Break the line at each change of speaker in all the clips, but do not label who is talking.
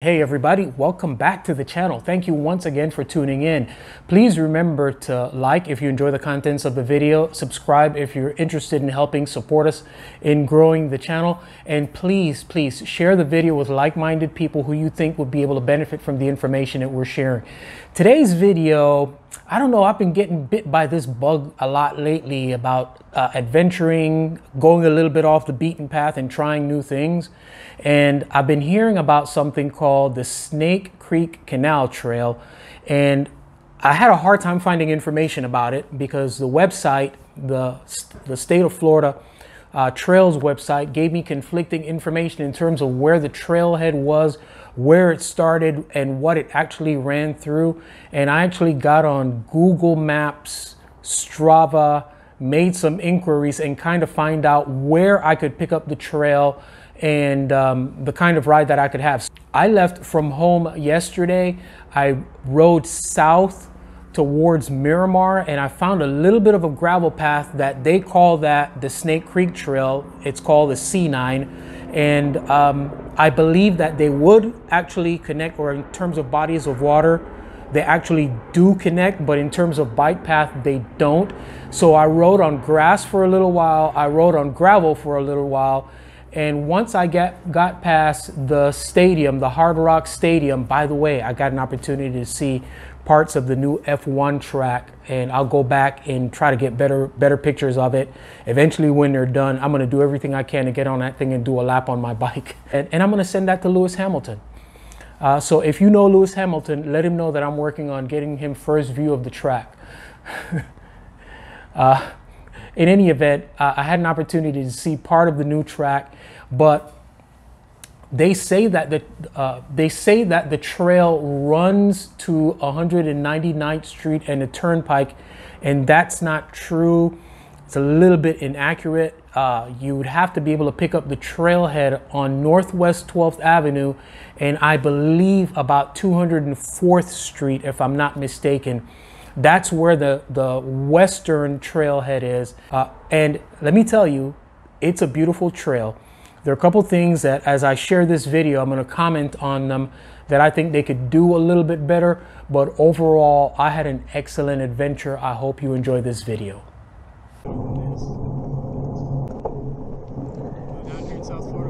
Hey everybody, welcome back to the channel. Thank you once again for tuning in. Please remember to like if you enjoy the contents of the video, subscribe if you're interested in helping support us in growing the channel, and please share the video with like-minded people who you think would be able to benefit from the information that we're sharing. Today's video, I don't know, I've been getting bit by this bug a lot lately about adventuring, going a little bit off the beaten path and trying new things. And I've been hearing about something called the Snake Creek Canal Trail. And I had a hard time finding information about it because the website, the state of Florida Trails website, gave me conflicting information in terms of where the trailhead was, where it started, and what it actually ran through. And I actually got on Google Maps, Strava, made some inquiries and kind of find out where I could pick up the trail and the kind of ride that I could have. I left from home yesterday. I rode south towards Miramar and I found a little bit of a gravel path that they call that the Snake Creek Trail. It's called the C9. And I believe that they would actually connect, or in terms of bodies of water, they actually do connect, but in terms of bike path, they don't. So I rode on grass for a little while. I rode on gravel for a little while. And once I got past the stadium, the Hardrock Stadium, by the way, I got an opportunity to see parts of the new F1 track, and I'll go back and try to get better pictures of it. Eventually, when they're done, I'm going to do everything I can to get on that thing and do a lap on my bike. And I'm going to send that to Lewis Hamilton. So if you know Lewis Hamilton, let him know that I'm working on getting him first view of the track. In any event, I had an opportunity to see part of the new track, but they say that the trail runs to 199th Street and the Turnpike, and that's not true. It's a little bit inaccurate. You would have to be able to pick up the trailhead on Northwest 12th Avenue, and I believe about 204th Street, if I'm not mistaken. That's where the western trailhead is. And let me tell you, it's a beautiful trail. There are a couple things that as I share this video, I'm going to comment on them that I think they could do a little bit better. But overall, I had an excellent adventure. I hope you enjoy this video.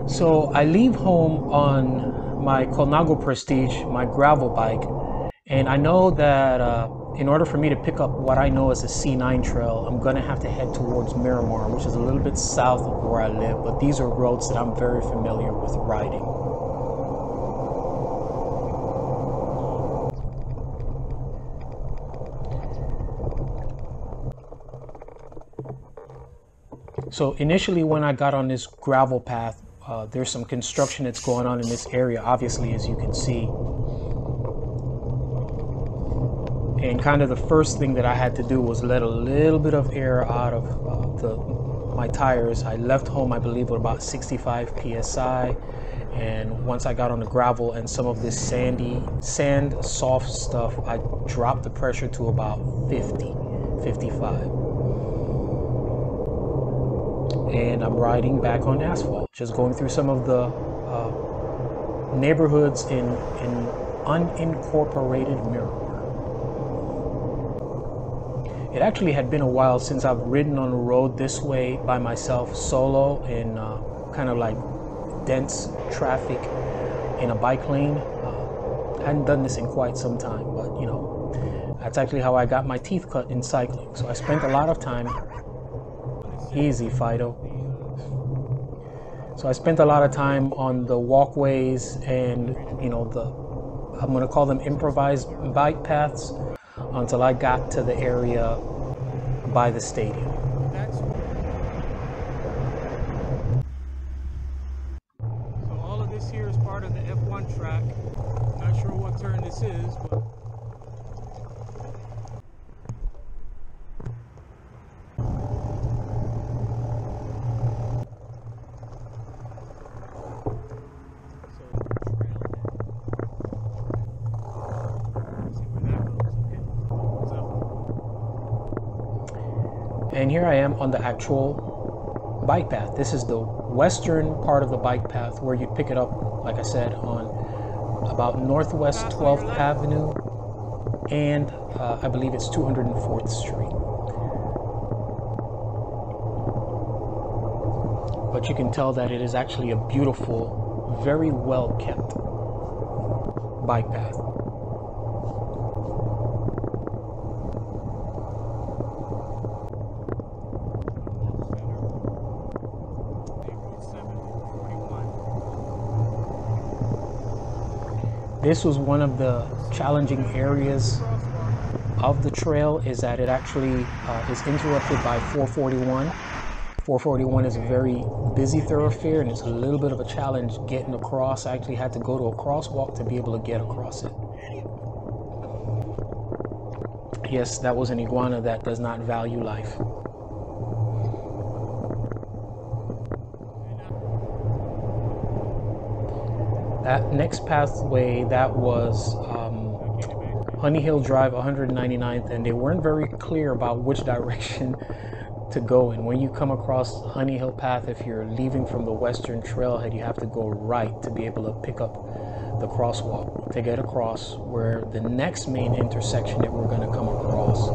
So I leave home on my Colnago Prestige, my gravel bike. And I know that in order for me to pick up what I know as a C9 trail, I'm going to have to head towards Miramar, which is a little bit south of where I live. But these are roads that I'm very familiar with riding. So initially when I got on this gravel path, there's some construction that's going on in this area, obviously, as you can see. And kind of the first thing that I had to do was let a little bit of air out of my tires. I left home, I believe, with about 65 PSI. And once I got on the gravel and some of this sand, soft stuff, I dropped the pressure to about 50, 55. And I'm riding back on asphalt, just going through some of the neighborhoods in unincorporated Miramar. It actually had been a while since I've ridden on a road this way by myself, solo, in kind of like dense traffic in a bike lane. I hadn't done this in quite some time, but you know, that's actually how I got my teeth cut in cycling. So I spent a lot of time, easy Fido. So I spent a lot of time on the walkways and, you know, I'm going to call them improvised bike paths, until I got to the area by the stadium. So all of this here is part of the F1 track. Not sure what turn this is, but and here I am on the actual bike path. This is the western part of the bike path where you pick it up, like I said, on about Northwest 12th Avenue and I believe it's 204th Street. But you can tell that it is actually a beautiful, very well kept bike path. This was one of the challenging areas of the trail, is that it actually is interrupted by 441. 441 is a very busy thoroughfare, and it's a little bit of a challenge getting across. I actually had to go to a crosswalk to be able to get across it. Yes, that was an iguana that does not value life. That next pathway, that was Honey Hill Drive, 199th, and they weren't very clear about which direction to go in. When you come across Honey Hill Path, if you're leaving from the Western Trailhead, you have to go right to be able to pick up the crosswalk to get across, where the next main intersection that we're going to come across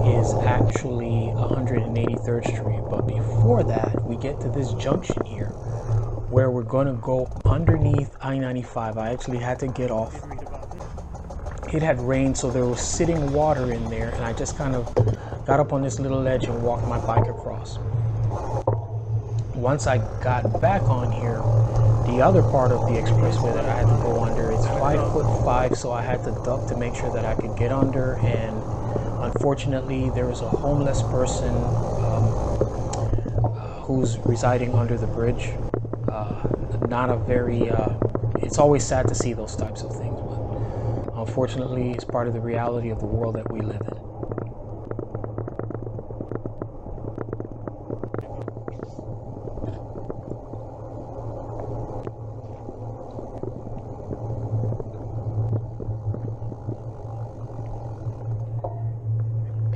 is actually 183rd Street. But before that, we get to this junction here where we're going to go underneath I-95. I actually had to get off. It had rained, so there was sitting water in there, and I just kind of got up on this little ledge and walked my bike across. Once I got back on here, the other part of the expressway that I had to go under, it's 5'5", so I had to duck to make sure that I could get under, and unfortunately there was a homeless person who's residing under the bridge. Not a very, it's always sad to see those types of things, but unfortunately it's part of the reality of the world that we live in.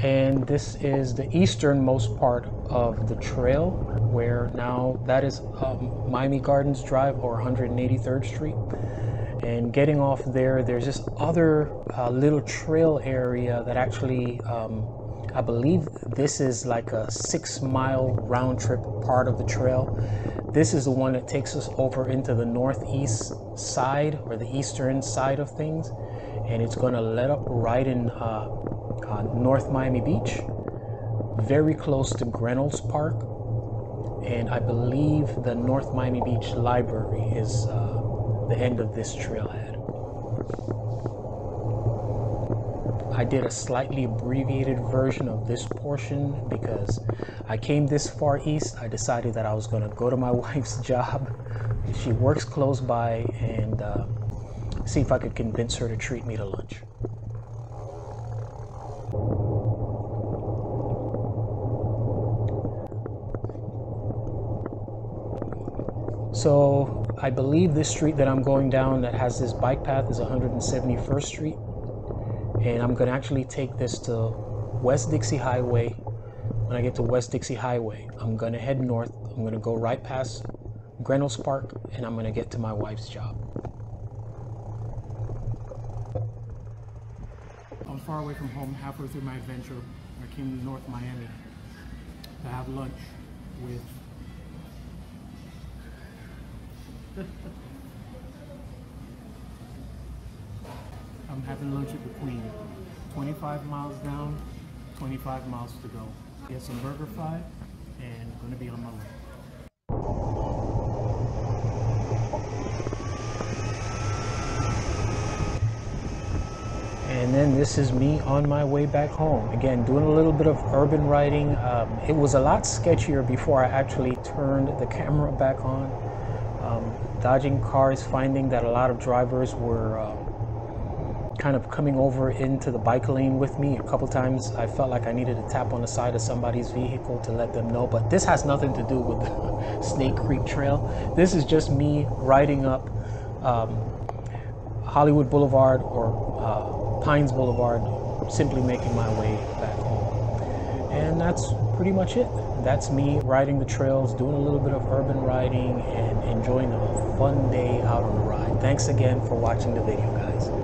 And this is the easternmost part of the trail, where now that is Miami Gardens Drive, or 183rd Street. And getting off there, there's this other little trail area that actually, I believe this is like a 6-mile round trip part of the trail. This is the one that takes us over into the northeast side, or the eastern side of things. And it's going to let up right in North Miami Beach, very close to Reynolds Park, and I believe the North Miami Beach Library is the end of this trailhead. I did a slightly abbreviated version of this portion because I came this far east. I decided that I was going to go to my wife's job. She works close by, and see if I could convince her to treat me to lunch. So I believe this street that I'm going down that has this bike path is 171st Street. And I'm going to actually take this to West Dixie Highway. When I get to West Dixie Highway, I'm going to head north. I'm going to go right past Reynolds Park, and I'm going to get to my wife's job. I'm far away from home, halfway through my adventure. I came to North Miami to have lunch with I'm having lunch at the Queen. 25 miles down, 25 miles to go. Get some burger fry, and I'm gonna be on my way. And then this is me on my way back home. Again, doing a little bit of urban riding. It was a lot sketchier before I actually turned the camera back on. Dodging cars, finding that a lot of drivers were kind of coming over into the bike lane with me. A couple times I felt like I needed to tap on the side of somebody's vehicle to let them know, but this has nothing to do with the Snake Creek Trail. This is just me riding up Hollywood Boulevard or Pines Boulevard, simply making my way back home. And that's pretty much it. That's me riding the trails, doing a little bit of urban riding, and enjoying a fun day out on the ride. Thanks again for watching the video, guys.